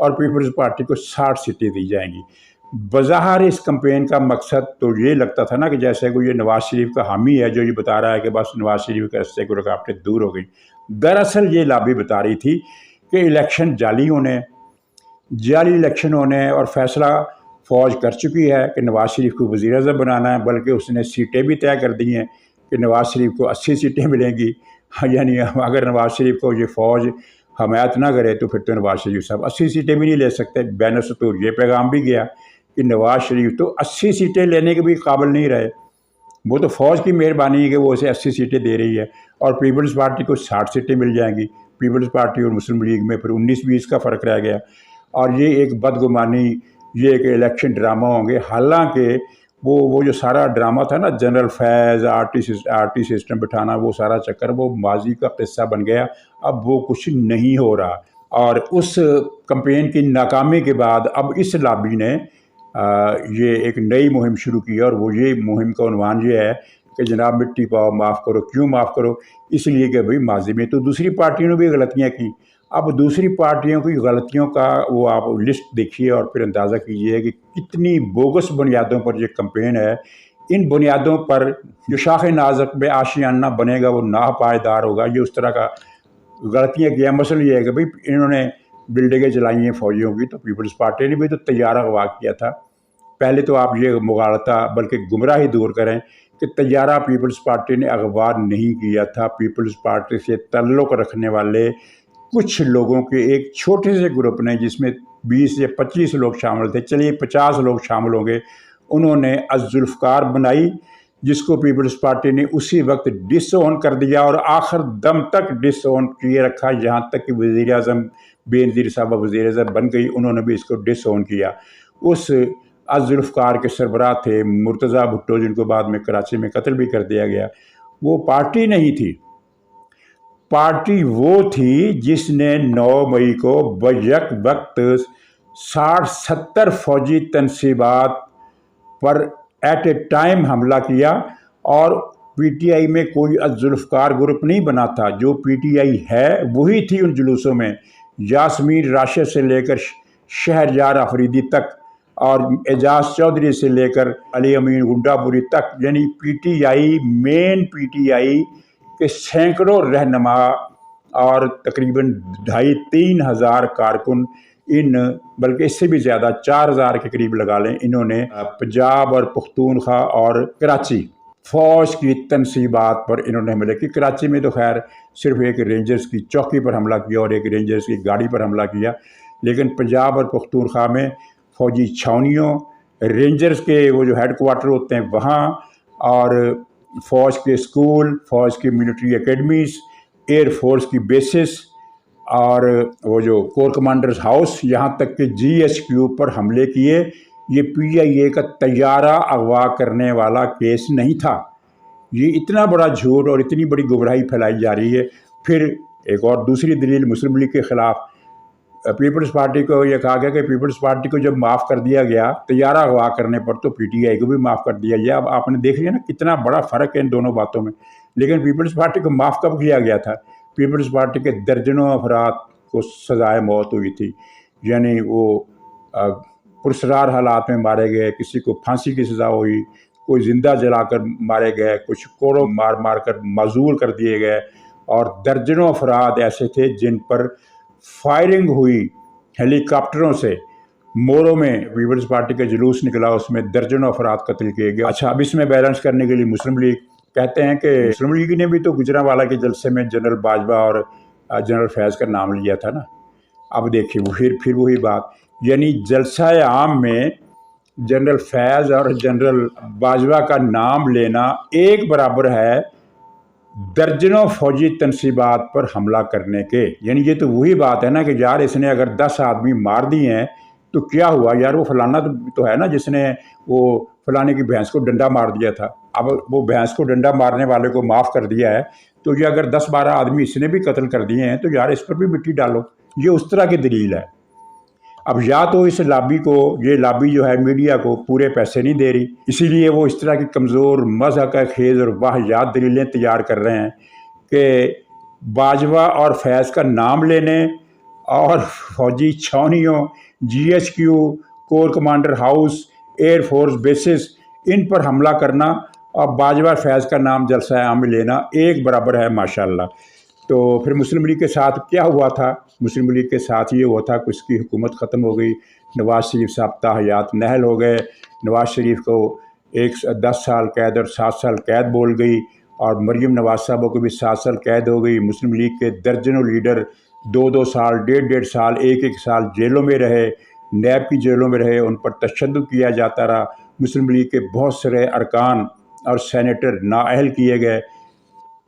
اور Peoples party کو 60 سیٹیں دی جائیں گی۔ بظاہر اس کمپین کا مقصد تو یہ لگتا تھا نا کہ جیسے کوئی یہ نواز شریف کا حامی ہے جو یہ بتا رہا ہے کہ بس نواز شریف کے راستے کو رکاوٹیں دور ہو گئی۔ دراصل یہ لابی بتا رہی تھی کہ الیکشن جعلی الیکشن ہونے اور فیصلہ فوج کر چکی ہے کہ نواز شریف کو وزیر اعظم بنانا ہے، بلکہ اس نے سیٹیں بھی طے کر دی ہیں کہ نواز شریف کو 80 سیٹیں ملیں گی۔ یعنی اگر نواز شریف کو یہ فوج حمایت نہ کرے تو پھر تو نواز شریف صاحب 80 سیٹیں بھی نہیں لے سکتے۔ بین السطور یہ پیغام بھی گیا کہ نواز شریف تو 80 سیٹیں لینے کے بھی قابل نہیں رہے، وہ تو فوج کی مہربانی ہے کہ وہ اسے 80 سیٹیں دے رہی ہے، اور پیپلز پارٹی کو 60 سیٹیں مل جائیں گی۔ پیپلز پارٹی اور مسلم لیگ میں پھر 19-20 کا فرق رہ گیا، اور یہ ایک بدگمانی، یہ کہ الیکشن ڈرامہ ہوں گے۔ حالانکہ وہ جو سارا ڈرامہ تھا نا، جنرل فیض، آرٹی سسٹم بٹھانا، وہ سارا چکر وہ ماضی کا قصہ بن گیا، اب وہ کچھ نہیں ہو رہا۔ اور اس کمپین کی ناکامی کے بعد اب اس لابی نے یہ ایک نئی مہم شروع کی، اور وہ یہ مہم کا عنوان یہ ہے کہ جناب مٹی پاؤ، معاف کرو۔ کیوں معاف کرو؟ اس لیے کہ بھئی ماضی میں تو دوسری پارٹیوں نے بھی غلطیاں کی، اب دوسری پارٹیوں کی غلطیوں کا وہ آپ لسٹ دیکھیے اور پھر اندازہ کیجئے کہ کتنی بوگس بنیادوں پر یہ کمپین ہے۔ ان بنیادوں پر جو شاخ نازک میں آشیانہ بنے گا وہ ناپائیدار ہوگا۔ یہ اس طرح کا غلطیاں کیا۔ مسئلہ یہ ہے کہ بھئی انہوں نے بلڈنگیں چلائی ہیں فوجیوں کی، تو پیپلز پارٹی نے بھی تو طیارہ اغوا کیا تھا۔ پہلے تو آپ یہ مغالطہ بلکہ گمراہی دور کریں کہ طیارہ پیپلز پارٹی نے اغوا نہیں کیا تھا۔ پیپلز پارٹی سے تعلق رکھنے والے کچھ لوگوں کے ایک چھوٹے سے گروپ نے، جس میں 20 یا 25 لوگ شامل تھے، چلیے 50 لوگ شامل ہوں گے، انہوں نے الذوالفقار بنائی، جس کو پیپلز پارٹی نے اسی وقت ڈس اون کر دیا، اور آخر دم تک ڈس اون کیے رکھا، یہاں تک کہ وزیر اعظم بے نظیر صاحبہ وزیر اعظم بن گئی، انہوں نے بھی اس کو ڈس اون کیا۔ اس الذوالفقار کے سربراہ تھے مرتضیٰ بھٹو، جن کو بعد میں کراچی میں قتل بھی کر دیا گیا۔ وہ پارٹی نہیں تھی، پارٹی وہ تھی جس نے 9 مئی کو بیک وقت 60-70 فوجی تنصیبات پر ایٹ اے ٹائم حملہ کیا، اور پی ٹی آئی میں کوئی الذوالفقار گروپ نہیں بنا تھا۔ جو پی ٹی آئی ہے وہی تھی ان جلوسوں میں، یاسمین راشد سے لے کر شہریار آفریدی تک، اور اعجاز چودھری سے لے کر علی امین گنڈا پوری تک، یعنی P T I, main P T I کے سینکڑوں رہنما اور تقریباً 2,500-3 ہزار کارکن، بلکہ اس سے بھی زیادہ 4,000 کے قریب لگا لیں، انہوں نے پنجاب اور پختونخوا اور کراچی فوج کی تنصیبات پر انہوں نے حملے کی۔ کراچی میں تو خیر صرف ایک رینجرز کی چوکی پر حملہ کیا اور ایک رینجرز کی گاڑی پر حملہ کیا، لیکن پنجاب اور پختونخوا میں فوجی چھاونیوں، رینجرز کے وہ جو ہیڈ کوارٹر ہوتے ہیں وہاں، اور فوج کے اسکول، فوج کی ملٹری اکیڈمیز، ایئر فورس کی بیسز، اور وہ جو کور کمانڈرز ہاؤس، یہاں تک کہ جی ایچ کیو پر حملے کیے۔ یہ پی آئی اے کا طیارہ اغوا کرنے والا کیس نہیں تھا۔ یہ اتنا بڑا جھوٹ اور اتنی بڑی گمراہی پھیلائی جا رہی ہے۔ پھر ایک اور دوسری دلیل مسلم لیگ کے خلاف، پیپلز پارٹی کو یہ کہا گیا کہ پیپلز پارٹی کو جب معاف کر دیا گیا طیارہ اغوا کرنے پر، تو پی ٹی آئی کو بھی معاف کر دیا گیا۔ اب آپ نے دیکھ لیا نا کتنا بڑا فرق ہے ان دونوں باتوں میں۔ لیکن پیپلز پارٹی کو معاف کب کیا گیا تھا؟ پیپلز پارٹی کے درجنوں افراد کو سزائے موت ہوئی تھی، یعنی وہ پرسرار حالات میں مارے گئے، کسی کو پھانسی کی سزا ہوئی، کوئی زندہ جلا کر مارے گئے، کچھ کوڑوں مار کر معزول کر دیے گئے، اور درجنوں افراد ایسے تھے جن پر فائرنگ ہوئی ہیلی کاپٹروں سے۔ موروں میں پیپلز پارٹی کا جلوس نکلا، اس میں درجنوں افراد قتل کیے گئے۔ اچھا، اب اس میں بیلنس کرنے کے لیے مسلم لیگ کہتے ہیں کہ مسلم لیگ نے بھی تو گجرانوالہ کے جلسے میں جنرل باجوہ اور جنرل فیض کا نام لیا تھا نا۔ اب دیکھیے پھر وہی بات، یعنی جلسہ عام میں جنرل فیض اور جنرل باجوہ کا نام لینا ایک برابر ہے درجنوں فوجی تنصیبات پر حملہ کرنے کے۔ یعنی یہ تو وہی بات ہے نا کہ یار اس نے اگر 10 آدمی مار دیے ہیں تو کیا ہوا یار، وہ فلانا تو ہے نا جس نے وہ فلانے کی بھینس کو ڈنڈا مار دیا تھا، اب وہ بھینس کو ڈنڈا مارنے والے کو معاف کر دیا ہے، تو یہ اگر 10-12 آدمی اس نے بھی قتل کر دیے ہیں تو یار اس پر بھی مٹی ڈالو۔ یہ اس طرح کی دلیل ہے۔ اب یا تو اس لابی کو، یہ لابی جو ہے میڈیا کو پورے پیسے نہیں دے رہی، اسی لیے وہ اس طرح کی کمزور مضحکہ خیز اور واہیات دلیلیں تیار کر رہے ہیں کہ باجوہ اور فیض کا نام لینے اور فوجی چھاؤنیوں، GHQ، corps commander house, air force bases, ان پر حملہ کرنا اور باجوہ فیض کا نام جلسہ عام میں لینا ایک برابر ہے ماشاءاللہ۔ تو پھر مسلم لیگ کے ساتھ کیا ہوا تھا؟ مسلم لیگ کے ساتھ یہ ہوا تھا کہ اس کی حکومت ختم ہو گئی، نواز شریف صاحب تاحیات نہل ہو گئے، نواز شریف کو 10 سال قید اور 7 سال قید بول گئی، اور مریم نواز صاحبوں کو بھی 7 سال قید ہو گئی۔ مسلم لیگ کے درجنوں لیڈر 2 سال، 1.5 سال، 1 سال جیلوں میں رہے، نیب کی جیلوں میں رہے، ان پر تشدد کیا جاتا رہا۔ مسلم لیگ کے بہت سارے ارکان اور سینیٹر نااہل کیے گئے۔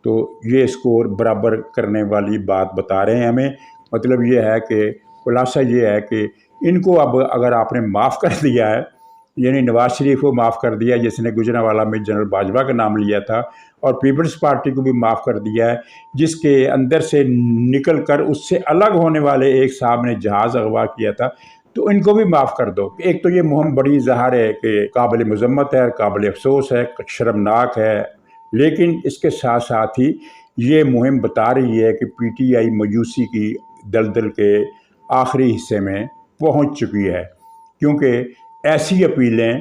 تو یہ اسکور برابر کرنے والی بات بتا رہے ہیں ہمیں۔ مطلب یہ ہے کہ خلاصہ یہ ہے کہ ان کو اب اگر آپ نے معاف کر دیا ہے، یعنی نواز شریف کو معاف کر دیا جس نے گجرانوالہ میں جنرل باجوہ کا نام لیا تھا، اور پیپلز پارٹی کو بھی معاف کر دیا ہے جس کے اندر سے نکل کر اس سے الگ ہونے والے ایک صاحب نے جہاز اغوا کیا تھا، تو ان کو بھی معاف کر دو۔ ایک تو یہ مہم بڑی ظاہر ہے کہ قابل مذمت ہے، قابل افسوس ہے، شرمناک ہے، لیکن اس کے ساتھ ساتھ ہی یہ مہم بتا رہی ہے کہ PTI مایوسی کی دلدل کے آخری حصے میں پہنچ چکی ہے، کیونکہ ایسی اپیلیں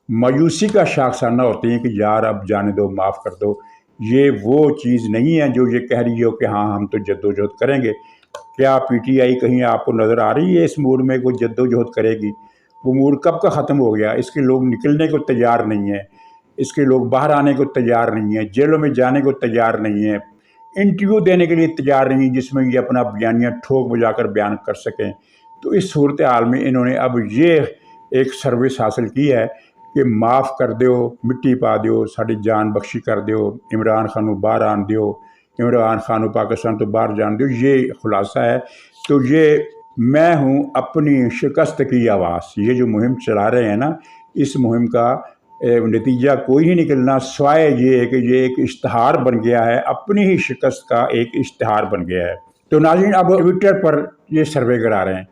مایوسی کا شاخسانہ ہوتی ہیں کہ یار اب جانے دو، معاف کر دو۔ یہ وہ چیز نہیں ہے جو یہ کہہ رہی ہو کہ ہاں ہم تو جدوجہد کریں گے۔ کیا PTI کہیں آپ کو نظر آ رہی ہے اس موڈ میں کوئی جدوجہد کرے گی؟ وہ موڈ کب کا ختم ہو گیا۔ اس کے لوگ نکلنے کو تیار نہیں ہیں، اس کے لوگ باہر آنے کو تیار نہیں ہیں، جیلوں میں جانے کو تیار نہیں ہیں، انٹرویو دینے کے لیے تیار نہیں جس میں یہ اپنا بیانیہ ٹھوک بجا کر بیان کر سکیں۔ تو اس صورتحال میں انہوں نے اب یہ ایک سروس حاصل کی ہے کہ معاف کر دیو، مٹی پا دیو، ساری جان بخشی کر دیو، عمران خان باہر آن دیو، عمران خان پاکستان تو باہر جان دیو۔ یہ خلاصہ ہے۔ تو یہ میں ہوں اپنی شکست کی آواز، یہ جو مہم چلا رہے ہیں نا، اس مہم کا نتیجہ کوئی نہیں نکلنا سوائے یہ کہ یہ ایک اشتہار بن گیا ہے، اپنی ہی شکست کا ایک اشتہار بن گیا ہے۔ تو ناظرین، اب ٹویٹر پر یہ سروے کرا رہے ہیں۔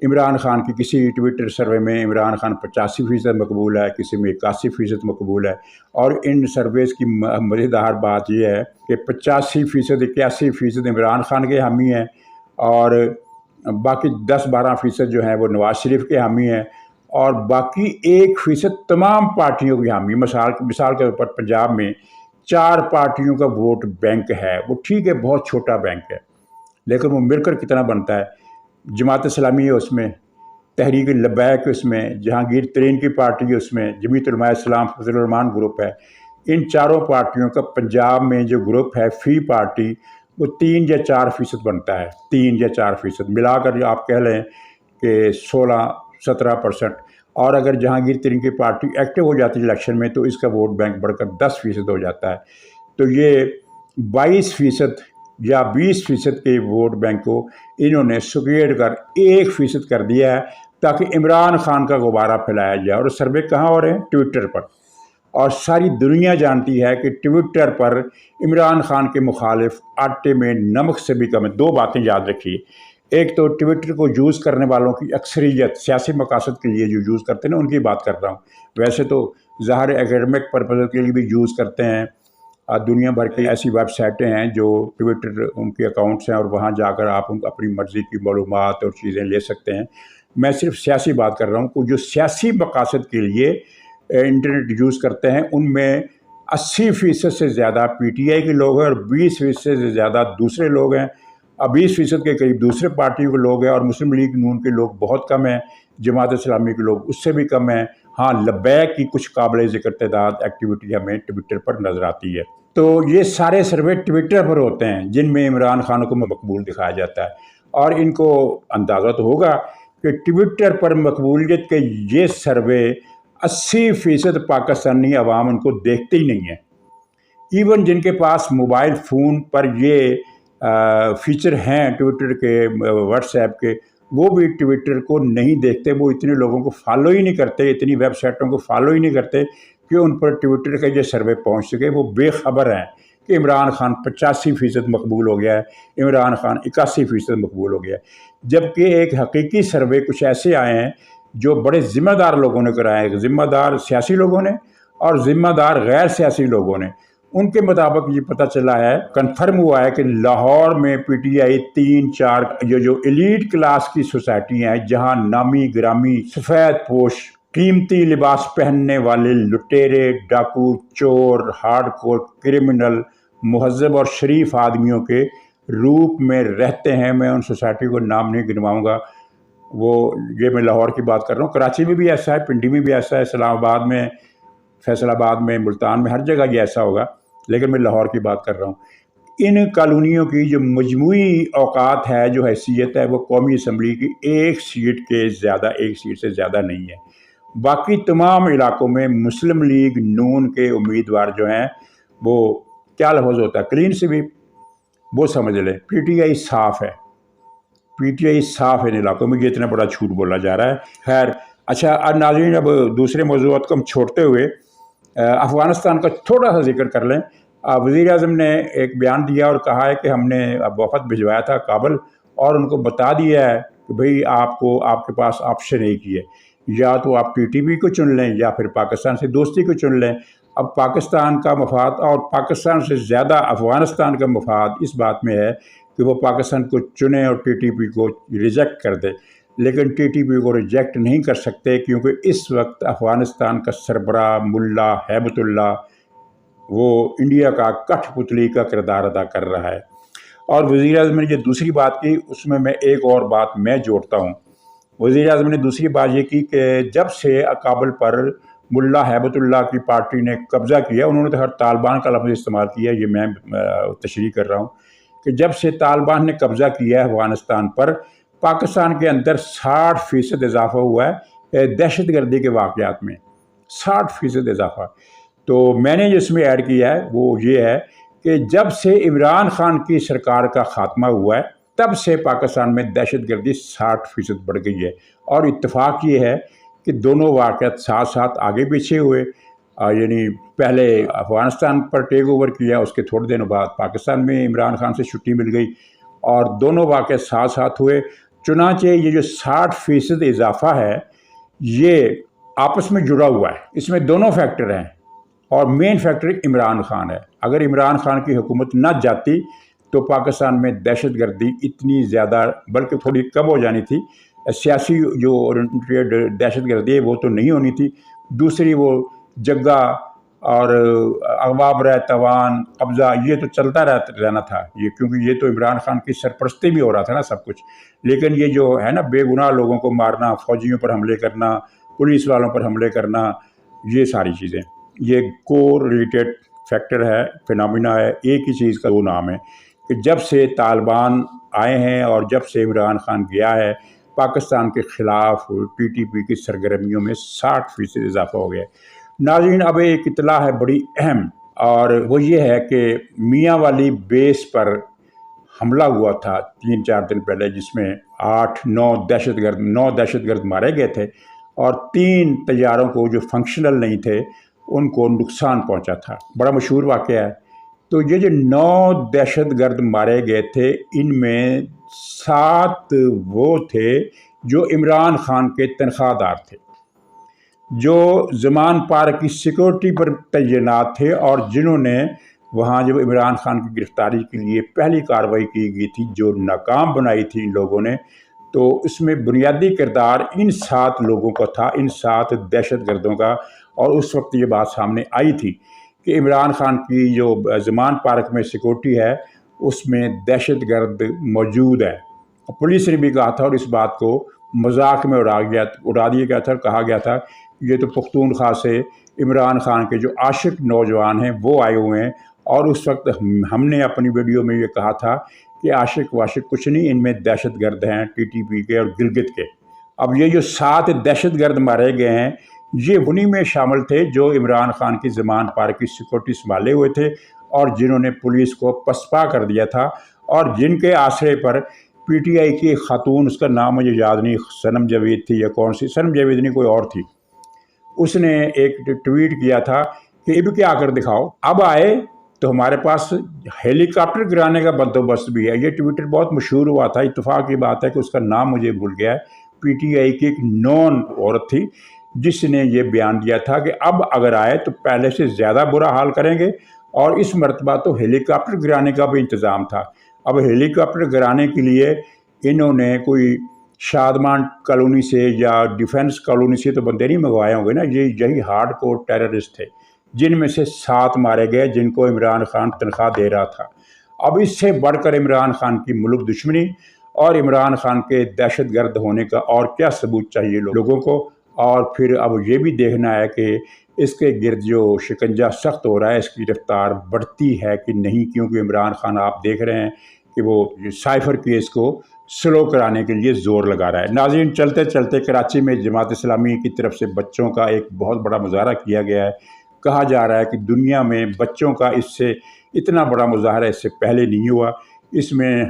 عمران خان کی کسی ٹویٹر سروے میں عمران خان 85% مقبول ہے، کسی میں 81% مقبول ہے، اور ان سرویز کی مزیدار بات یہ ہے کہ 85%، 81% عمران خان کے حامی ہیں، اور باقی 10-12% جو ہیں وہ نواز شریف کے حامی ہیں، اور باقی 1% تمام پارٹیوں کی حامی۔ مثال کے طور پر پنجاب میں 4 پارٹیوں کا ووٹ بینک ہے، وہ ٹھیک ہے بہت چھوٹا بینک ہے، لیکن وہ مل کر کتنا بنتا ہے۔ جماعت اسلامی ہے اس میں، تحریک لبیک اس میں، جہانگیر ترین کی پارٹی ہے اس میں، جمعیت علماء اسلام فضل الرحمان گروپ ہے۔ ان 4 پارٹیوں کا پنجاب میں جو گروپ ہے فی پارٹی، وہ 3 یا 4% بنتا ہے، 3 یا 4% ملا کر آپ کہہ لیں کہ 16-17%۔ اور اگر جہانگیر ترین کی پارٹی ایکٹیو ہو جاتی ہے الیکشن میں تو اس کا ووٹ بینک بڑھ کر 10% ہو جاتا ہے۔ تو یہ 22% یا 20% کے ووٹ بینک کو انہوں نے سکیڑ کر 1% کر دیا ہے تاکہ عمران خان کا غبارہ پھیلایا جائے۔ اور سروے کہاں ہو رہے ہیں؟ ٹویٹر پر۔ اور ساری دنیا جانتی ہے کہ ٹویٹر پر عمران خان کے مخالف آٹے میں نمک سے بھی کم ہے۔ 2 باتیں یاد رکھیے، ایک تو ٹویٹر کو یوز کرنے والوں کی اکثریت سیاسی مقاصد کے لیے جو یوز کرتے ہیں نا، ان کی بات کر رہا ہوں، ویسے تو ظاہر ایکیڈمک پرپز کے لیے بھی یوز کرتے ہیں۔ دنیا بھر کی ایسی ویب سائٹیں ہیں جو ٹویٹر ان کے اکاؤنٹس ہیں، اور وہاں جا کر آپ اپنی مرضی کی معلومات اور چیزیں لے سکتے ہیں۔ میں صرف سیاسی بات کر رہا ہوں کہ جو سیاسی مقاصد کے لیے انٹرنیٹ یوز کرتے ہیں ان میں 80% سے زیادہ PTI کے لوگ ہیں، اور 20% سے زیادہ دوسرے لوگ ہیں، 20% کے قریب دوسرے پارٹیوں کے لوگ ہیں، اور مسلم لیگ نون کے لوگ بہت کم ہیں، جماعت اسلامی کے لوگ اس سے بھی کم ہیں۔ ہاں، لبیک کی کچھ قابل ذکر تعداد ایکٹیویٹی ہمیں ٹویٹر پر نظر آتی ہے۔ تو یہ سارے سروے ٹویٹر پر ہوتے ہیں جن میں عمران خان کو مقبول دکھایا جاتا ہے، اور ان کو اندازہ تو ہوگا کہ ٹویٹر پر مقبولیت کے یہ سروے 80% پاکستانی عوام ان کو دیکھتے ہی نہیں ہیں۔ ایون جن کے پاس موبائل فون پر یہ فیچر ہیں ٹویٹر کے، واٹس ایپ کے، وہ بھی ٹویٹر کو نہیں دیکھتے۔ وہ اتنے لوگوں کو فالو ہی نہیں کرتے، اتنی ویب سائٹوں کو فالو ہی نہیں کرتے کہ ان پر ٹویٹر کا یہ سروے پہنچ سکے۔ وہ بے خبر ہیں کہ عمران خان 85% مقبول ہو گیا ہے، عمران خان 81% مقبول ہو گیا ہے، جبکہ ایک حقیقی سروے کچھ ایسے آئے ہیں جو بڑے ذمہ دار لوگوں نے کرائے ہیں، ذمہ دار سیاسی لوگوں نے اور ذمہ دار غیر سیاسی لوگوں نے۔ ان کے مطابق یہ پتہ چلا ہے، کنفرم ہوا ہے کہ لاہور میں پی ٹی آئی 3-4 جو ایلیٹ کلاس کی سوسائٹی ہیں، جہاں نامی گرامی سفید پوش قیمتی لباس پہننے والے لٹیرے، ڈاکو، چور، ہارڈ کور کرمنل، مہذب اور شریف آدمیوں کے روپ میں رہتے ہیں. میں ان سوسائٹی کو نام نہیں گنواؤں گا، یہ میں لاہور کی بات کر رہا ہوں. کراچی میں بھی ایسا ہے، پنڈی میں بھی ایسا ہے، اسلام آباد میں، فیصل آباد میں، ملتان میں، ہر جگہ یہ ایسا ہوگا، لیکن میں لاہور کی بات کر رہا ہوں. ان کالونیوں کی جو مجموعی اوقات ہے، جو حیثیت ہے، وہ قومی اسمبلی کی ایک سیٹ سے زیادہ نہیں ہے. باقی تمام علاقوں میں مسلم لیگ نون کے امیدوار جو ہیں، وہ کیا لفظ ہوتا ہے، کلین سویپ، وہ سمجھ لیں. پی ٹی آئی صاف ہے، پی ٹی آئی صاف ہے ان علاقوں میں. یہ اتنا بڑا جھوٹ بولا جا رہا ہے. خیر اچھا ناظرین، اب دوسرے موضوعات کو ہم چھوڑتے ہوئے افغانستان کا تھوڑا سا ذکر کر لیں. وزیر اعظم نے ایک بیان دیا اور کہا ہے کہ ہم نے وفد بھجوایا تھا کابل، اور ان کو بتا دیا ہے کہ بھئی آپ کے پاس آپشن ایک ہی ہے، یا تو آپ ٹی ٹی پی کو چن لیں یا پھر پاکستان سے دوستی کو چن لیں. اب پاکستان کا مفاد اور پاکستان سے زیادہ افغانستان کا مفاد اس بات میں ہے کہ وہ پاکستان کو چنے اور ٹی ٹی پی کو ریجیکٹ کر دے. لیکن ٹی ٹی پی کو ریجیکٹ نہیں کر سکتے، کیونکہ اس وقت افغانستان کا سربراہ ملا ہیبت اللہ وہ انڈیا کا کٹھ پتلی کا کردار ادا کر رہا ہے. اور وزیر اعظم نے جو دوسری بات کی، اس میں ایک اور بات میں جوڑتا ہوں. وزیر اعظم نے دوسری بات یہ کی کہ جب سے کابل پر ملا ہیبت اللہ کی پارٹی نے قبضہ کیا، انہوں نے تو ہر طالبان کا لفظ استعمال کیا، یہ میں تشریح کر رہا ہوں کہ جب سے طالبان نے قبضہ کیا ہے افغانستان پر، پاکستان کے اندر 60% اضافہ ہوا ہے دہشت گردی کے واقعات میں، 60% اضافہ. تو میں نے اس میں ایڈ کیا ہے وہ یہ ہے کہ جب سے عمران خان کی سرکار کا خاتمہ ہوا ہے، تب سے پاکستان میں دہشت گردی 60% بڑھ گئی ہے. اور اتفاق یہ ہے کہ دونوں واقعات ساتھ ساتھ آگے پیچھے ہوئے، یعنی پہلے افغانستان پر ٹیک اوور کیا، اس کے تھوڑے دنوں بعد پاکستان میں عمران خان سے چھٹی مل گئی، اور دونوں واقعات ساتھ ساتھ ہوئے. چنانچہ یہ جو 60% اضافہ ہے، یہ آپس میں جڑا ہوا ہے. اس میں دونوں فیکٹر ہیں، اور مین فیکٹر عمران خان ہے. اگر عمران خان کی حکومت نہ جاتی تو پاکستان میں دہشت گردی اتنی زیادہ، بلکہ تھوڑی کم ہو جانی تھی. سیاسی جو اورینٹیڈ دہشت گردی ہے وہ تو نہیں ہونی تھی، دوسری وہ جگہ اور اغوا برائے توان قبضہ، یہ تو چلتا رہنا تھا، یہ کیونکہ یہ تو عمران خان کی سرپرستی بھی ہو رہا تھا نا سب کچھ. لیکن یہ جو ہے نا بے گناہ لوگوں کو مارنا، فوجیوں پر حملے کرنا، پولیس والوں پر حملے کرنا، یہ ساری چیزیں، یہ کو ریلیٹڈ فیکٹر ہے، فینومینا ہے. ایک ہی چیز کا وہ نام ہے کہ جب سے طالبان آئے ہیں اور جب سے عمران خان گیا ہے، پاکستان کے خلاف ٹی ٹی پی کی سرگرمیوں میں 60% اضافہ ہو گیا ہے. ناظرین، اب ایک اطلاع ہے بڑی اہم، اور وہ یہ ہے کہ میاں والی بیس پر حملہ ہوا تھا 3-4 دن پہلے، جس میں 9 دہشت گرد مارے گئے تھے، اور 3 طیاروں کو جو فنکشنل نہیں تھے ان کو نقصان پہنچا تھا. بڑا مشہور واقعہ ہے. تو یہ جو 9 دہشت گرد مارے گئے تھے، ان میں 7 وہ تھے جو عمران خان کے تنخواہ دار تھے، جو زمان پارک کی سیکورٹی پر تعینات تھے، اور جنہوں نے وہاں جب عمران خان کی گرفتاری کے لیے پہلی کارروائی کی گئی تھی جو ناکام بنائی تھی ان لوگوں نے، تو اس میں بنیادی کردار ان 7 لوگوں کا تھا، ان 7 دہشت گردوں کا. اور اس وقت یہ بات سامنے آئی تھی کہ عمران خان کی جو زمان پارک میں سیکورٹی ہے اس میں دہشت گرد موجود ہے. پولیس نے بھی کہا تھا، اور اس بات کو مذاق میں اڑا دیا گیا تھا، کہا گیا تھا یہ تو پختونخوا سے عمران خان کے جو عاشق نوجوان ہیں وہ آئے ہوئے ہیں. اور اس وقت ہم نے اپنی ویڈیو میں یہ کہا تھا کہ عاشق واشق کچھ نہیں، ان میں دہشت گرد ہیں ٹی ٹی پی کے اور گلگت کے. اب یہ جو 7 دہشت گرد مارے گئے ہیں، یہ انہی میں شامل تھے جو عمران خان کی زمان پارک کی سیکورٹی سنبھالے ہوئے تھے، اور جنہوں نے پولیس کو پسپا کر دیا تھا، اور جن کے آسرے پر پی ٹی آئی کی خاتون، اس کا نام مجھے یاد نہیں، سنم جاوید تھی یا کون سی، سنم جاوید نہیں کوئی اور تھی، اس نے ایک ٹویٹ کیا تھا کہ اب کیا کر دکھاؤ، اب آئے تو ہمارے پاس ہیلی کاپٹر گرانے کا بندوبست بھی ہے. یہ ٹویٹر بہت مشہور ہوا تھا. اتفاق کی بات ہے کہ اس کا نام مجھے بھول گیا ہے. پی ٹی آئی کی ایک نون عورت تھی جس نے یہ بیان دیا تھا کہ اب اگر آئے تو پہلے سے زیادہ برا حال کریں گے، اور اس مرتبہ تو ہیلی کاپٹر گرانے کا بھی انتظام تھا۔ اب ہیلی کاپٹر گرانے کے لیے انہوں نے کوئی شادمان کالونی سے یا ڈیفینس کالونی سے تو بندے نہیں منگوائے ہوں گے نا، یہی ہارڈ کور ٹیررسٹ تھے، جن میں سے 7 مارے گئے جن کو عمران خان تنخواہ دے رہا تھا۔ اب اس سے بڑھ کر عمران خان کی ملک دشمنی اور عمران خان کے دہشت گرد ہونے کا اور کیا ثبوت چاہیے لوگوں کو؟ اور پھر اب یہ بھی دیکھنا ہے کہ اس کے گرد جو شکنجہ سخت ہو رہا ہے، اس کی رفتار بڑھتی ہے کہ نہیں، کیونکہ عمران خان آپ دیکھ رہے ہیں کہ وہ سائفر کیس کو سلو کرانے کے لیے زور لگا رہا ہے۔ ناظرین، چلتے چلتے کراچی میں جماعت اسلامی کی طرف سے بچوں کا ایک بہت بڑا مظاہرہ کیا گیا ہے۔ کہا جا رہا ہے کہ دنیا میں بچوں کا اس سے اتنا بڑا مظاہرہ اس سے پہلے نہیں ہوا۔ اس میں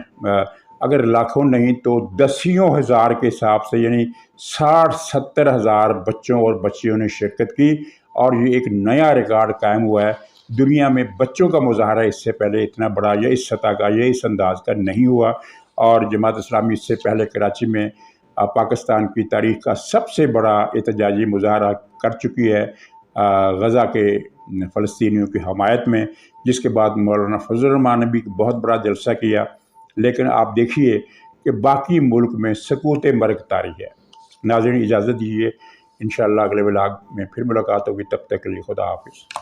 اگر لاکھوں نہیں تو دسیوں ہزار کے حساب سے، یعنی 60-70 ہزار بچوں اور بچیوں نے شرکت کی، اور یہ ایک نیا ریکارڈ قائم ہوا ہے۔ دنیا میں بچوں کا مظاہرہ اس سے پہلے اتنا بڑا یا اس سطح کا یا اس انداز کا نہیں ہوا، اور جماعت اسلامی اس سے پہلے کراچی میں پاکستان کی تاریخ کا سب سے بڑا احتجاجی مظاہرہ کر چکی ہے غزہ کے فلسطینیوں کی حمایت میں، جس کے بعد مولانا فضل الرحمان نے بھی بہت بڑا جلسہ کیا۔ لیکن آپ دیکھیے کہ باقی ملک میں سکوت مرگ طاری ہے۔ ناظرین، اجازت دیجیے، انشاءاللہ اگلے ولاگ میں پھر ملاقات ہوگی، تب تک کے لیے خدا حافظ۔